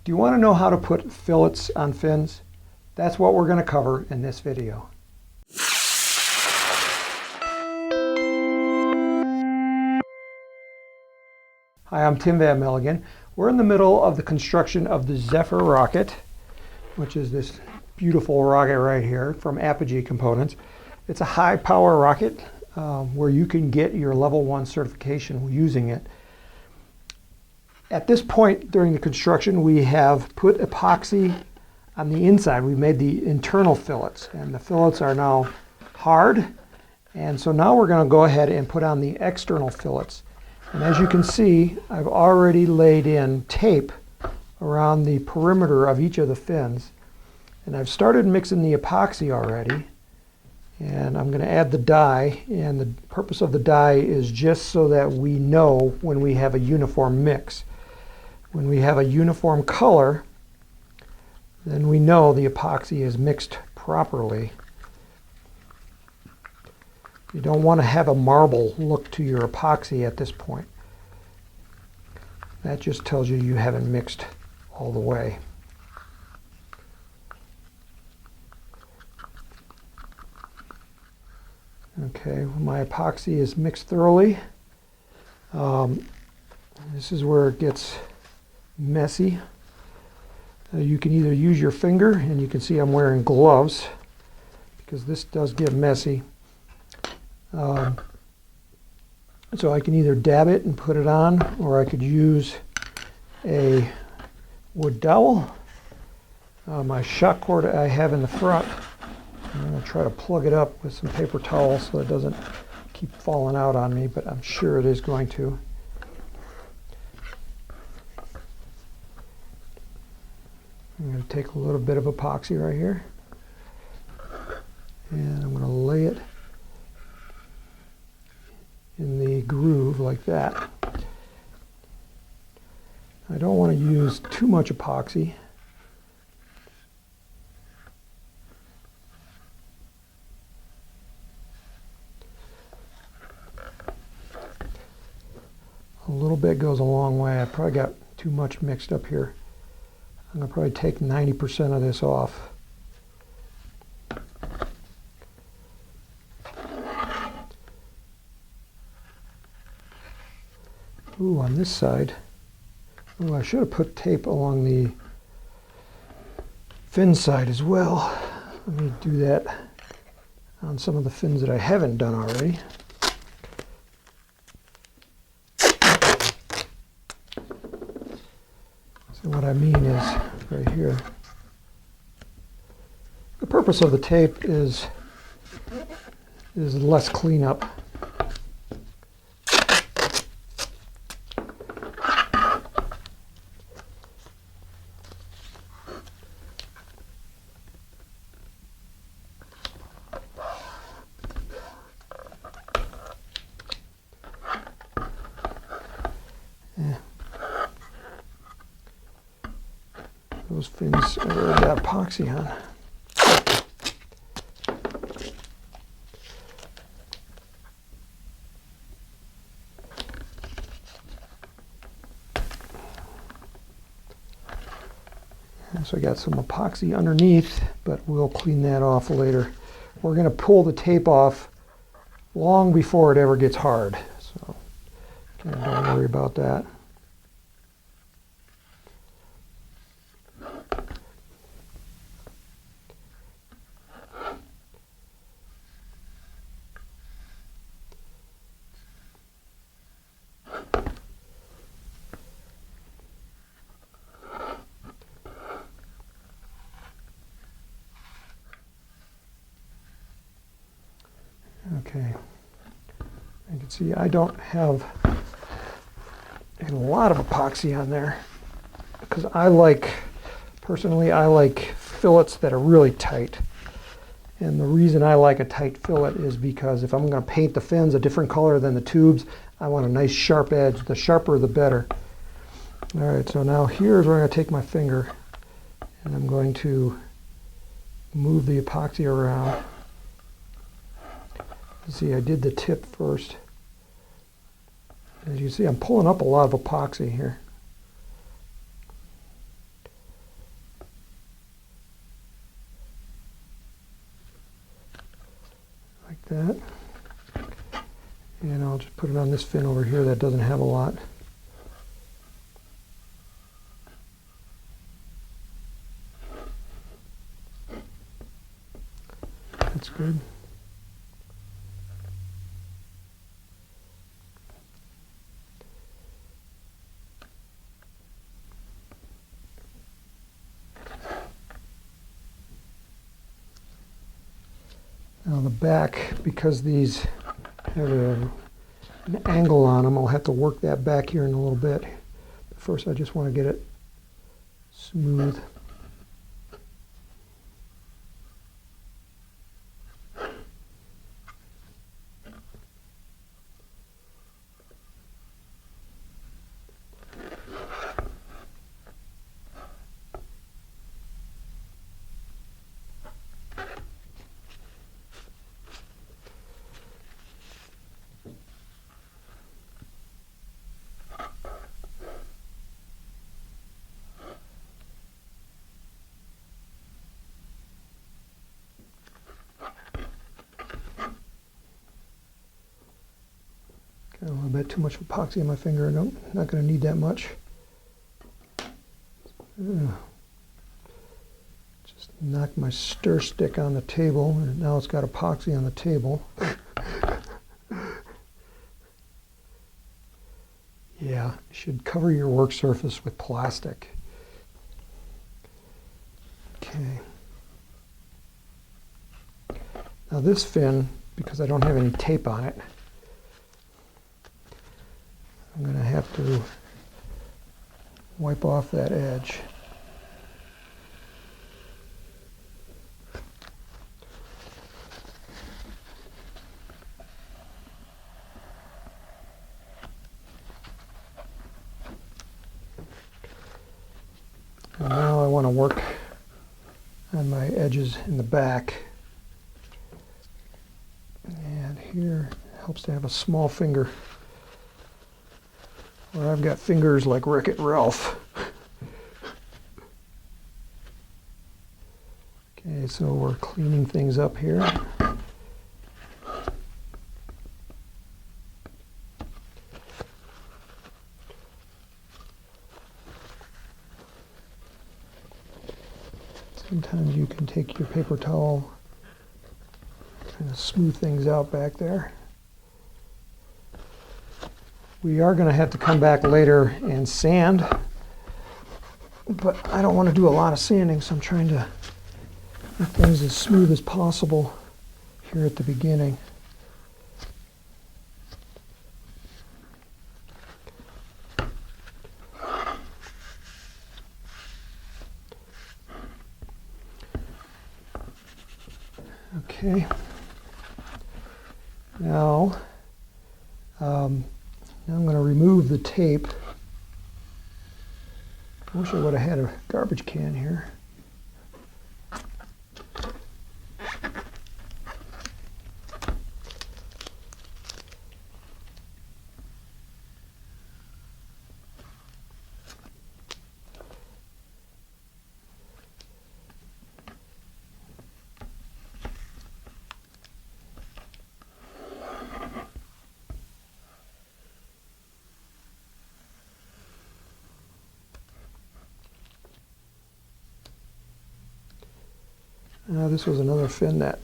Do you want to know how to put fillets on fins? That's what we're going to cover in this video. Hi, I'm Tim Van Milligan. We're in the middle of the construction of the Zephyr rocket, which is this beautiful rocket right here from Apogee components. It's a high power rocket where you can get your level 1 certification using it. At this point during the construction, we have put epoxy on the inside. We made the internal fillets, and the fillets are now hard. And so now we're going to go ahead and put on the external fillets. And as you can see, I've already laid in tape around the perimeter of each of the fins. And I've started mixing the epoxy already. And I'm going to add the dye. And the purpose of the dye is just so that we know when we have a uniform mix. When we have a uniform color, then we know the epoxy is mixed properly. You don't want to have a marble look to your epoxy at this point. That just tells you you haven't mixed all the way. Okay, my epoxy is mixed thoroughly. This is where it gets messy. You can either use your finger, and you can see I'm wearing gloves because this does get messy. So I can either dab it and put it on, or I could use a wood dowel. My shock cord I have in the front, I'm going to try to plug it up with some paper towel so it doesn't keep falling out on me, but I'm sure it is going to. I'm going to take a little bit of epoxy right here, and I'm going to lay it in the groove like that. I don't want to use too much epoxy. A little bit goes a long way. I probably got too much mixed up here. I'm going to probably take 90% of this off. Ooh, on this side, ooh, I should have put tape along the fin side as well. Let me do that on some of the fins that I haven't done already. So what I mean is right here. The purpose of the tape is less cleanup. Those fins already got epoxy on. So I got some epoxy underneath, but we'll clean that off later. We're going to pull the tape off long before it ever gets hard, so don't worry about that. Okay, you can see I don't have a lot of epoxy on there because personally I like fillets that are really tight. And the reason I like a tight fillet is because if I'm going to paint the fins a different color than the tubes, I want a nice sharp edge. The sharper the better. All right, so now here's where I'm going to take my finger and I'm going to move the epoxy around. See, I did the tip first. As you see, I'm pulling up a lot of epoxy here. that. And I'll just put it on this fin over here that doesn't have a lot. That's good. Now the back, because these have an angle on them, I'll have to work that back here in a little bit. But first I just want to get it smooth. Got a little bit too much epoxy on my finger. Nope, not going to need that much. Just knocked my stir stick on the table, and now it's got epoxy on the table. Yeah, you should cover your work surface with plastic. Okay. Now this fin, because I don't have any tape on it, I'm going to have to wipe off that edge. And now I want to work on my edges in the back. And here it helps to have a small finger. Or I've got fingers like Wreck-It Ralph. Okay, so we're cleaning things up here. Sometimes you can take your paper towel, kind of smooth things out back there. We are going to have to come back later and sand, but I don't want to do a lot of sanding, so I'm trying to make things as smooth as possible here at the beginning. Okay. Now I'm going to remove the tape. I wish I would have had a garbage can here. Now this was another fin that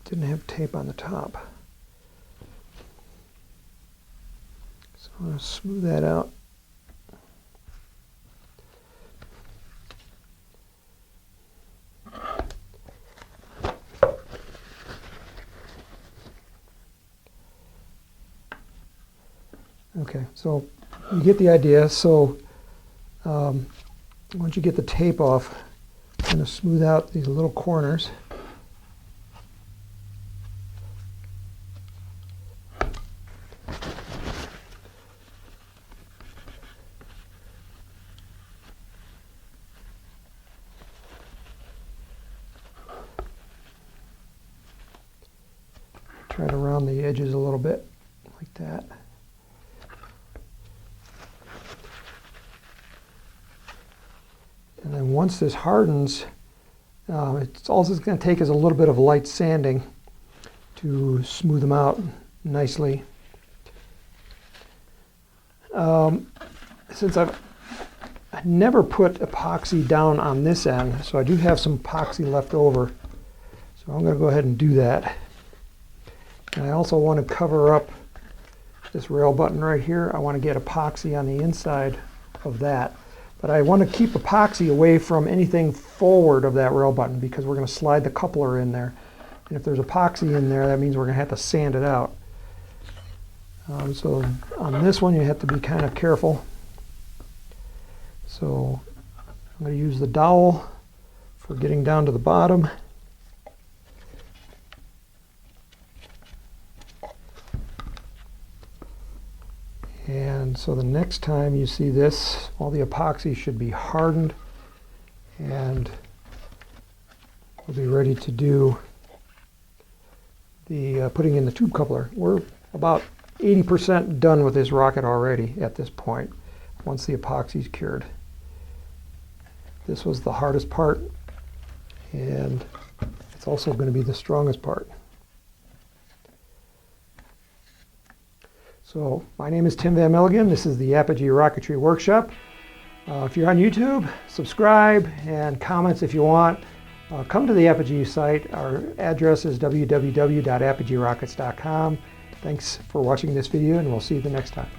didn't have tape on the top. So I'm going to smooth that out. Okay, so you get the idea. So once you get the tape off, I'm going to smooth out these little corners. Try to round the edges a little bit, like that. And then once this hardens, it's all it's going to take is a little bit of light sanding, to smooth them out nicely. Since I never put epoxy down on this end, so I do have some epoxy left over. So I'm going to go ahead and do that. And I also want to cover up this rail button right here. I want to get epoxy on the inside of that. But I want to keep epoxy away from anything forward of that rail button because we're going to slide the coupler in there. And if there's epoxy in there, that means we're going to have to sand it out. So on this one, you have to be kind of careful. So I'm going to use the dowel for getting down to the bottom. And so the next time you see this, all the epoxy should be hardened and we'll be ready to do the putting in the tube coupler. We're about 80% done with this rocket already at this point, once the epoxy's cured. This was the hardest part, and it's also going to be the strongest part. So my name is Tim Van Milligan. This is the Apogee Rocketry Workshop. If you're on YouTube, subscribe and comments if you want. Come to the Apogee site. Our address is www.apogeerockets.com. Thanks for watching this video, and we'll see you the next time.